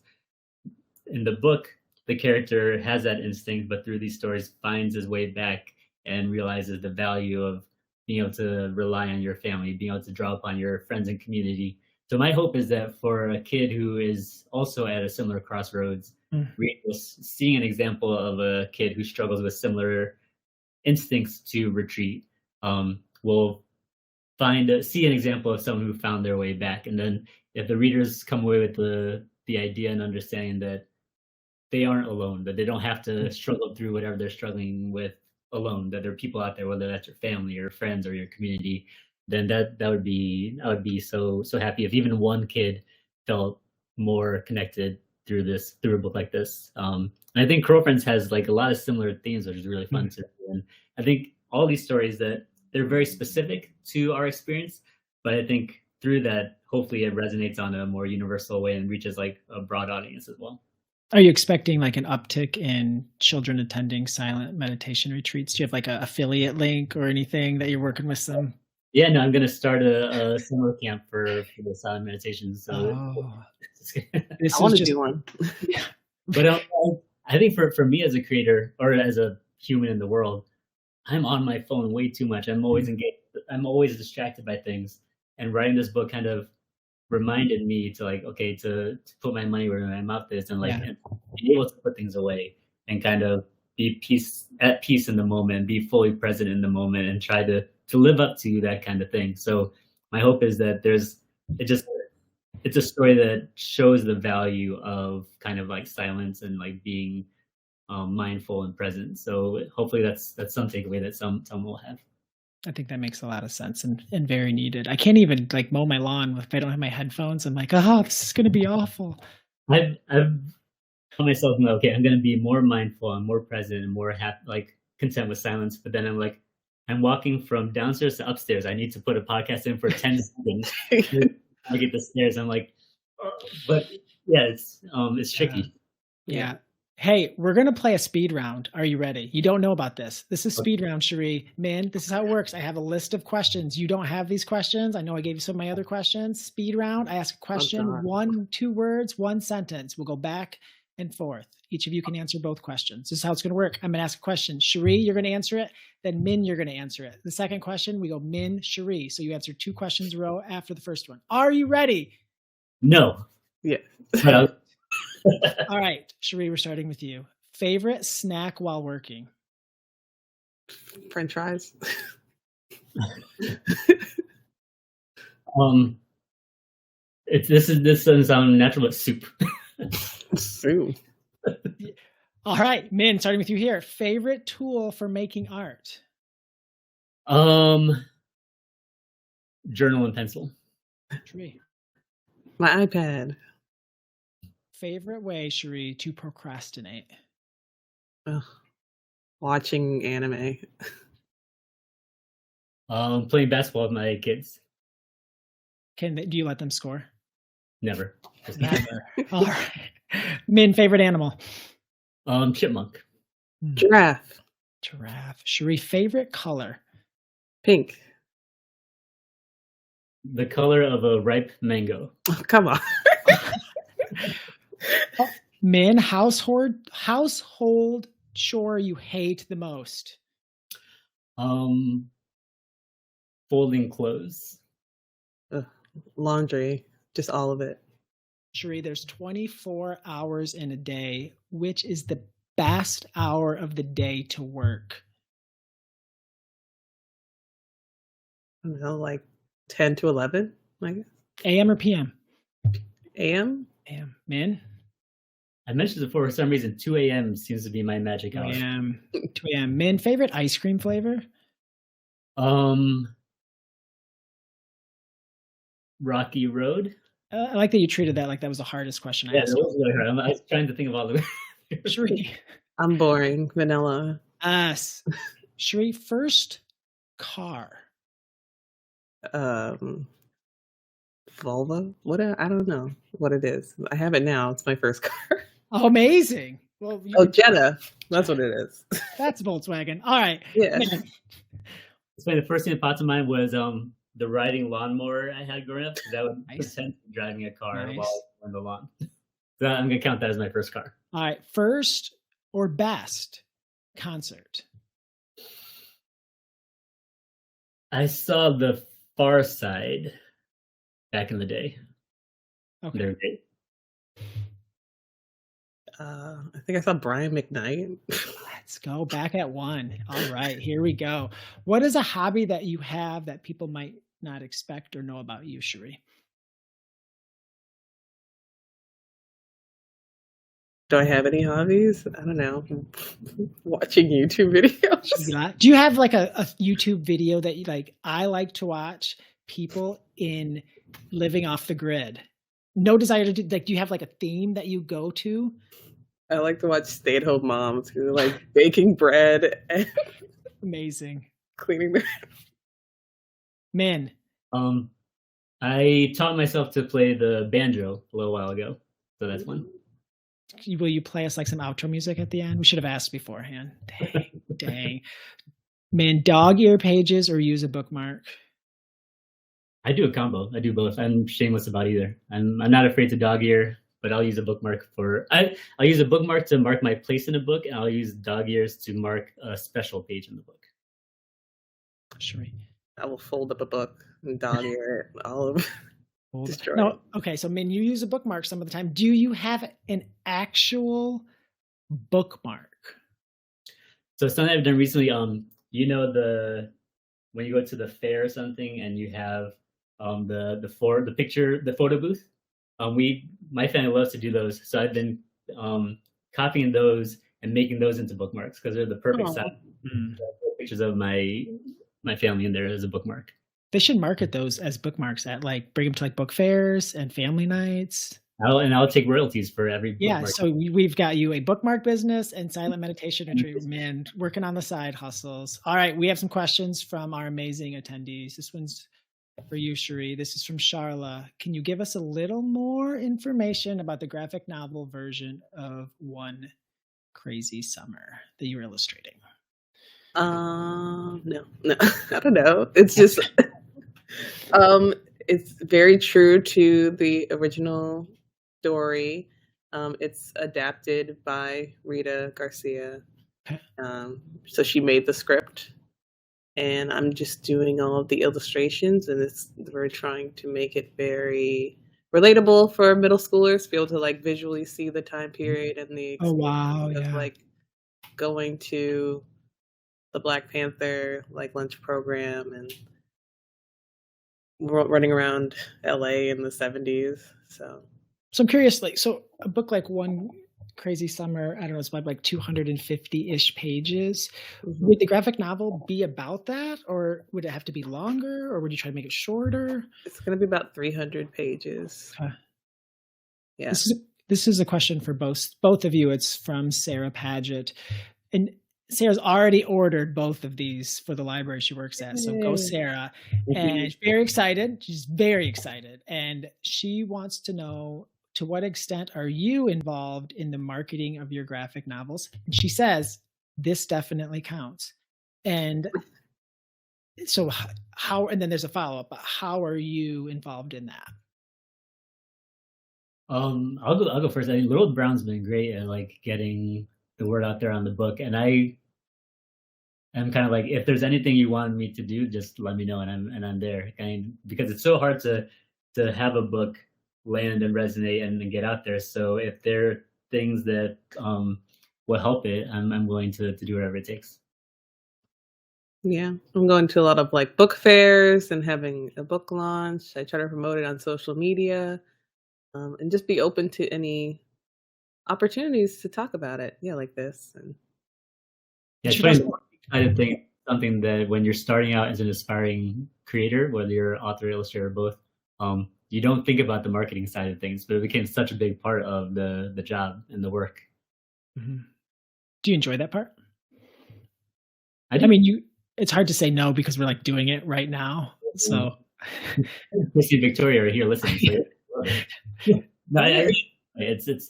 S3: In the book, the character has that instinct, but through these stories finds his way back and realizes the value of being able to rely on your family, being able to draw upon your friends and community. So my hope is that for a kid who is also at a similar crossroads, reading this, seeing an example of a kid who struggles with similar instincts to retreat, will see an example of someone who found their way back. And then if the readers come away with the idea and understanding that they aren't alone, that they don't have to struggle through whatever they're struggling with alone, that there are people out there, whether that's your family or friends or your community, then I would be so happy if even one kid felt more connected through a book like this. And I think Curlfriends has like a lot of similar themes, which is really fun to do. And I think all these stories, that they're very specific to our experience, but I think through that, hopefully it resonates on a more universal way and reaches like a broad audience as well.
S1: Are you expecting like an uptick in children attending silent meditation retreats? Do you have like an affiliate link or anything that you're working with them?
S3: Yeah, no, I'm going to start a summer camp for the silent meditation. So
S2: I want to do one.
S3: But I think for me as a creator or as a human in the world, I'm on my phone way too much. I'm always engaged. I'm always distracted by things. And writing this book kind of reminded me to like, okay, to put my money where my mouth is, and like and be able to put things away and kind of be at peace in the moment, be fully present in the moment, and try to live up to that kind of thing. So my hope is that it's a story that shows the value of kind of like silence and like being mindful and present. So hopefully that's some takeaway that some will have.
S1: I think that makes a lot of sense and very needed. I can't even like mow my lawn if I don't have my headphones. I'm like, oh, this is going to be awful.
S3: I've told myself, okay, I'm going to be more mindful and more present and more like content with silence. But then I'm like, I'm walking from downstairs to upstairs. I need to put a podcast in for 10 seconds. I get the stairs. I'm like, but yeah, it's tricky.
S1: Yeah. Hey, we're going to play a speed round. Are you ready? You don't know about this. This is speed round, Sharee. Min, this is how it works. I have a list of questions. You don't have these questions. I know I gave you some of my other questions. Speed round. I ask a question, 1, 2 words, 1 sentence. We'll go back and forth. Each of you can answer both questions. This is how it's going to work. I'm going to ask a question. Sharee, you're going to answer it. Then Min, you're going to answer it. The second question, we go Min, Sharee. So you answer 2 questions in a row after the first one. Are you ready?
S3: No.
S2: Yeah.
S1: All right, Sharee, we're starting with you. Favorite snack while working?
S2: French fries.
S3: This doesn't sound natural, but soup.
S2: Soup.
S1: All right, Min, starting with you here. Favorite tool for making art?
S3: Journal and pencil.
S1: Sharee.
S2: My iPad.
S1: Favorite way, Sharee, to procrastinate?
S2: Watching anime.
S3: Playing basketball with my kids.
S1: Do you let them score?
S3: Never.
S1: Never. All right. Min, favorite animal?
S3: Chipmunk.
S2: Giraffe.
S1: Giraffe. Sharee, favorite color?
S2: Pink.
S3: The color of a ripe mango.
S2: Oh, come on.
S1: Min, household chore you hate the most?
S3: Folding clothes.
S2: Laundry. Just all of it.
S1: Sharee, there's 24 hours in a day. Which is the best hour of the day to work?
S2: I don't know, like 10 to 11, I guess.
S1: AM or PM?
S2: AM?
S1: AM. Min?
S3: I mentioned before, for some reason, 2 a.m. seems to be my magic
S1: 2
S3: hour.
S1: a.m. 2 a.m. Mihn, favorite ice cream flavor?
S3: Rocky Road.
S1: I like that you treated that like that was the hardest question I
S3: Yeah,
S1: asked.
S3: that was really hard. I was trying to think of all the.
S1: Sharee.
S2: I'm boring. Vanilla.
S1: Sharee, first car.
S2: Volvo? I don't know what it is. I have it now. It's my first car.
S1: Oh, amazing. Well,
S2: Jetta. That's what it is.
S1: That's Volkswagen. All right.
S2: Yeah.
S3: It's funny. The first thing that popped in mind was the riding lawnmower I had growing up, because I would pretend to be driving a car while on the lawn. So I'm gonna count that as my first car.
S1: All right. First or best concert?
S3: I saw The Far Side back in the day.
S1: Okay.
S3: They're great.
S2: I think I saw Brian McKnight.
S1: Let's go back at one. All right, here we go. What is a hobby that you have that people might not expect or know about you, Sharee?
S2: Do I have any hobbies? I don't know. Watching YouTube videos.
S1: Do you have like a YouTube video that you like? I like to watch people in living off the grid. No desire to do, like, do you have like a theme that you go to?
S2: I like to watch stay-at-home moms who are like baking bread and
S1: amazing
S2: cleaning their
S1: Mihn.
S3: I taught myself to play the banjo a little while ago, so that's one.
S1: Will you play us like some outro music at the end? We should have asked beforehand. Dang. Mihn, dog ear pages or use a bookmark?
S3: I do a combo. I do both. I'm shameless about either. I'm not afraid to dog ear, but I'll use a bookmark I'll use a bookmark to mark my place in a book, and I'll use dog ears to mark a special page in the book.
S1: Sharee.
S2: I will fold up a book and dog ear it all over.
S1: No, okay, so Mihn, you use a bookmark some of the time. Do you have an actual bookmark?
S3: So something I've done recently, you know, when you go to the fair or something and you have the photo booth. My family loves to do those, so I've been copying those and making those into bookmarks because they're the perfect size. Pictures of my family in there as a bookmark.
S1: They should market those as bookmarks at bring them to book fairs and family nights.
S3: I'll take royalties for every bookmark.
S1: Yeah, so we've got you a bookmark business and silent meditation retreat. Mihn, working on the side hustles. All right, we have some questions from our amazing attendees. This one's for you, Sharee. This is from Charla. Can you give us a little more information about the graphic novel version of One Crazy Summer that you were illustrating?
S2: No, I don't know. It's just, it's very true to the original story. It's adapted by Rita Garcia. So she made the script, and I'm just doing all of the illustrations, and we're trying to make it very relatable for middle schoolers to be able to visually see the time period and the experience of going to the Black Panther lunch program and running around LA in the 70s. So
S1: I'm curious, so a book like One Crazy Summer, I don't know, it's about 250-ish pages. Mm-hmm. Would the graphic novel be about that, or would it have to be longer, or would you try to make it shorter?
S2: It's going to be about 300 pages. Yeah.
S1: This is a question for both of you. It's from Sarah Paget. And Sarah's already ordered both of these for the library she works at. So go, Sarah. And she's very excited. She's very excited. And she wants to know, to what extent are you involved in the marketing of your graphic novels? And she says, this definitely counts. And so how, and then there's a follow-up, but how are you involved in that?
S3: I'll go first. I mean, Little Brown's been great at getting the word out there on the book, and I am kind of if there's anything you want me to do, just let me know, and I'm there. Because it's so hard to have a book land and resonate and get out there. So if there are things that will help it, I'm willing to do whatever it takes.
S2: Yeah, I'm going to a lot of book fairs and having a book launch. I try to promote it on social media, and just be open to any opportunities to talk about it. Yeah, like this. And
S3: Yeah, it's
S1: Should
S3: funny.
S1: also-
S3: I think something that when you're starting out as an aspiring creator, whether you're author, illustrator, or both, you don't think about the marketing side of things, but it became such a big part of the job and the work.
S1: Mhm. Do you enjoy that part?
S3: I
S1: I mean, it's hard to say no because we're like doing it right now. So
S3: Christy and Victoria are here listening. So no, it's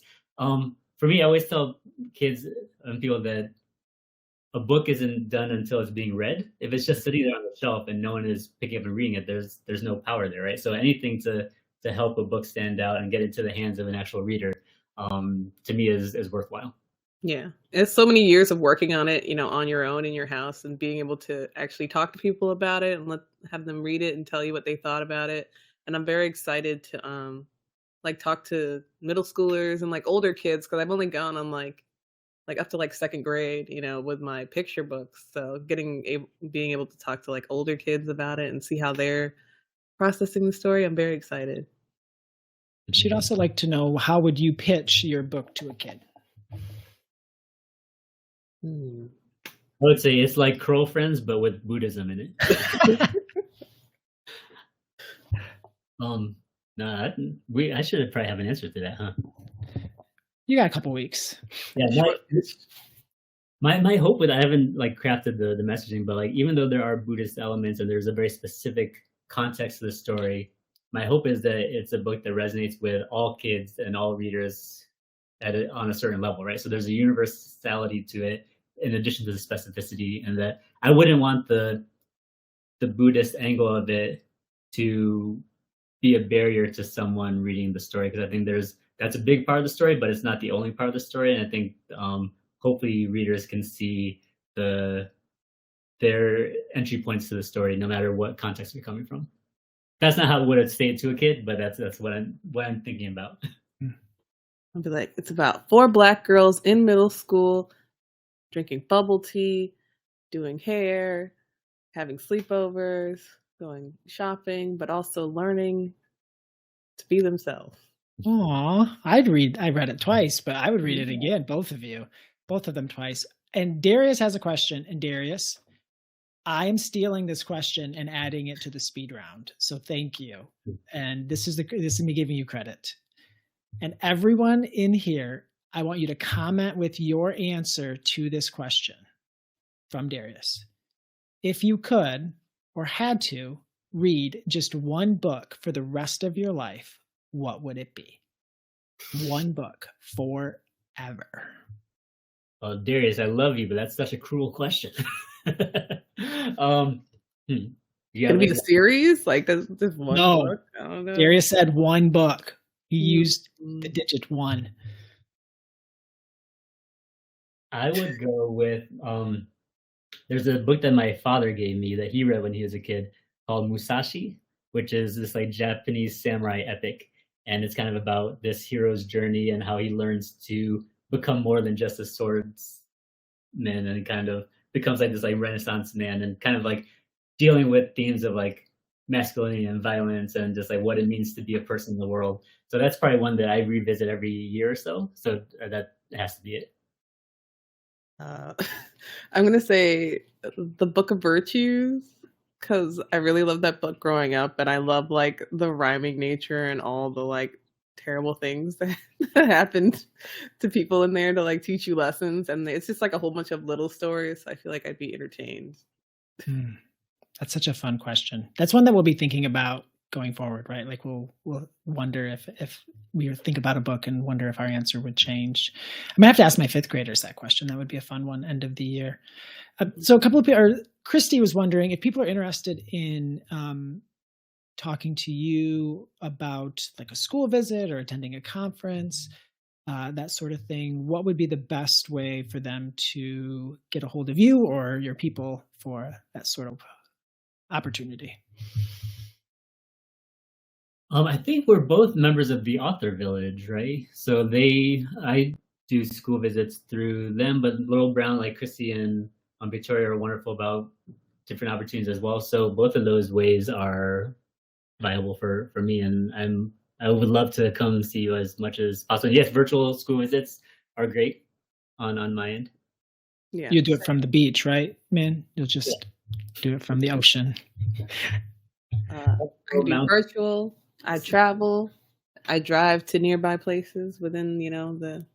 S3: for me, I always tell kids and people that a book isn't done until it's being read. If it's just sitting there on the shelf and no one is picking up and reading it, there's no power there, right? So anything to help a book stand out and get into the hands of an actual reader, to me is worthwhile.
S2: yeah, it's so many years of working on it, on your own in your house and being able to actually talk to people about it and have them read it and tell you what they thought about it. And I'm very excited to like talk to middle schoolers and like older kids because I've only gone on like up to like second grade, with my picture books. So being able to talk to like older kids about it and see how they're processing the story, I'm very excited.
S1: she'd also like to know, how would you pitch your book to a kid?
S2: Hmm.
S3: I would say it's like Curlfriends, but with Buddhism in it. I should probably have an answer to that, huh?
S1: You got a couple weeks.
S3: Yeah, my hope with I haven't like crafted the messaging, but like even though there are Buddhist elements and there's a very specific context to the story, my hope is that it's a book that resonates with all kids and all readers on a certain level, right? So there's a universality to it in addition to the specificity, and that I wouldn't want the Buddhist angle of it to be a barrier to someone reading the story, because I think that's a big part of the story, but it's not the only part of the story. And I think hopefully readers can see their entry points to the story, no matter what context they're coming from. That's not how I would say it to a kid, but that's what I'm thinking about.
S2: I'll be like, it's about 4 Black girls in middle school drinking bubble tea, doing hair, having sleepovers, going shopping, but also learning to be themselves.
S1: Aw, I read it twice, but I would read it again, both of them twice. And Darius has a question. And Darius, I am stealing this question and adding it to the speed round. So thank you. And this is me giving you credit. And everyone in here, I want you to comment with your answer to this question from Darius. If you could or had to read just one book for the rest of your life, what would it be? One book forever.
S3: Well, Darius, I love you, but that's such a cruel question.
S2: Gonna be a series? Like this one book? I don't know.
S1: Darius said one book. He used the digit 1.
S3: I would go with there's a book that my father gave me that he read when he was a kid called Musashi, which is this like Japanese samurai epic. And it's kind of about this hero's journey and how he learns to become more than just a swordsman, and kind of becomes like this like Renaissance man, and kind of like dealing with themes of like masculinity and violence and just like what it means to be a person in the world. So that's probably one that I revisit every year or so. So that has to be it.
S2: I'm gonna say the Book of Virtues, because I really loved that book growing up, and I love like the rhyming nature and all the like terrible things that happened to people in there to like teach you lessons. And it's just like a whole bunch of little stories. I feel like I'd be entertained.
S1: That's such a fun question. That's one that we'll be thinking about going forward, right? Like we'll wonder if we think about a book and wonder if our answer would change. I'm gonna have to ask my 5th graders that question. That would be a fun one, end of the year. So a couple of people, Christy was wondering if people are interested in talking to you about like a school visit or attending a conference, that sort of thing. What would be the best way for them to get a hold of you or your people for that sort of opportunity?
S3: I think we're both members of the Author Village, right? So I do school visits through them, but Little Brown, like Christy and Victoria, are wonderful about different opportunities as well. So both of those ways are viable for me, and I'm I would love to come see you as much as possible. Yes, virtual school visits are great on my end.
S2: Yeah.
S1: You do it from the beach, right, man? You'll just do it from the ocean.
S2: I do virtual. I travel. I drive to nearby places within, the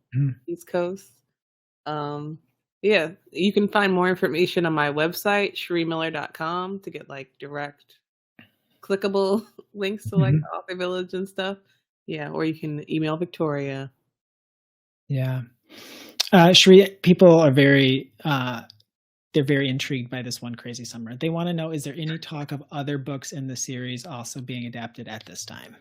S2: East Coast. Yeah, you can find more information on my website, shareemiller.com, to get like direct clickable links to like the Author Village and stuff. Yeah, or you can email Victoria.
S1: Yeah. Sharee, people are they're very intrigued by this One Crazy Summer. They want to know, is there any talk of other books in the series also being adapted at this time?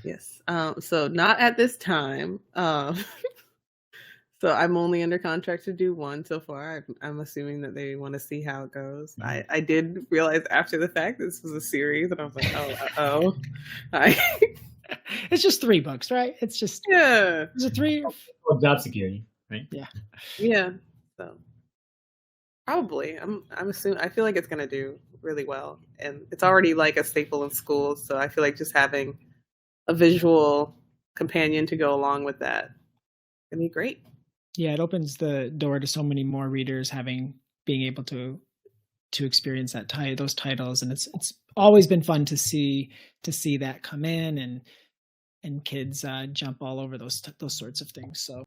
S2: Yes. So not at this time. So I'm only under contract to do one so far. I'm assuming that they want to see how it goes. I did realize after the fact this was a series, and I was like, oh.
S1: It's just 3 books, right? It's just Is it 3?
S3: Job security, right?
S1: Yeah.
S2: Yeah. So probably. I'm assuming. I feel like it's gonna do really well, and it's already like a staple in schools. So I feel like just having a visual companion to go along with that can be great.
S1: Yeah, it opens the door to so many more readers being able to experience those titles, and it's always been fun to see that come in and kids jump all over those sorts of things. So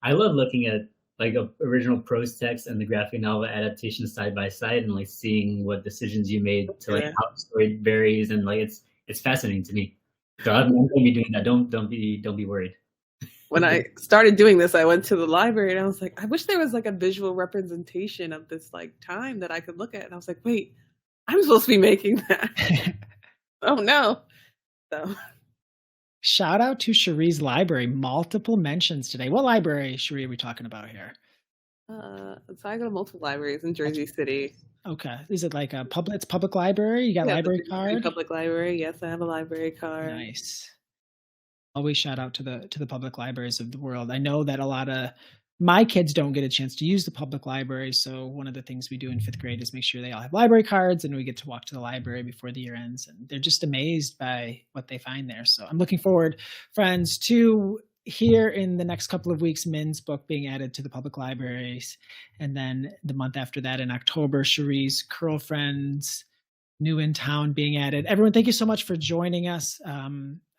S3: I love looking at like original prose text and the graphic novel adaptation side by side, and like seeing what decisions you made to like how the story varies, and like it's fascinating to me. So I'm going to be doing that. Don't be worried.
S2: When I started doing this, I went to the library and I was like, I wish there was like a visual representation of this like time that I could look at. And I was like, wait, I'm supposed to be making that. Oh no. So
S1: shout out to Sharee's library. Multiple mentions today. What library, Sharee, are we talking about here?
S2: So I go to multiple libraries in Jersey City.
S1: Okay. Is it like it's public library? You got library card?
S2: Public library. Yes, I have a library card.
S1: Nice. Always shout out to the public libraries of the world. I know that a lot of my kids don't get a chance to use the public library, so one of the things we do in 5th grade is make sure they all have library cards, and we get to walk to the library before the year ends, and they're just amazed by what they find there. So I'm looking forward, friends, to hear in the next couple of weeks Mihn's book being added to the public libraries, and then the month after that in October, Sharee's Curlfriends, new in town, being added. Everyone, thank you so much for joining us.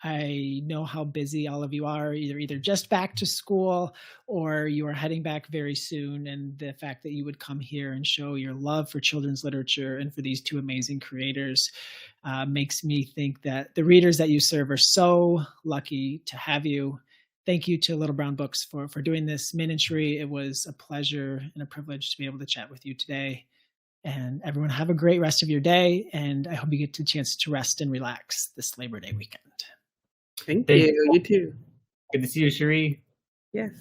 S1: I know how busy all of you are, either just back to school or you are heading back very soon. And the fact that you would come here and show your love for children's literature and for these 2 amazing creators makes me think that the readers that you serve are so lucky to have you. Thank you to Little Brown Books for doing this. Mihn and Sharee, it was a pleasure and a privilege to be able to chat with you today. And everyone, have a great rest of your day. And I hope you get the chance to rest and relax this Labor Day weekend.
S2: Thank you. You too.
S3: Good to see you, Sharee.
S2: Yes.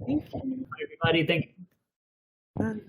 S2: Thank you.
S3: Everybody, thank you.
S2: Bye.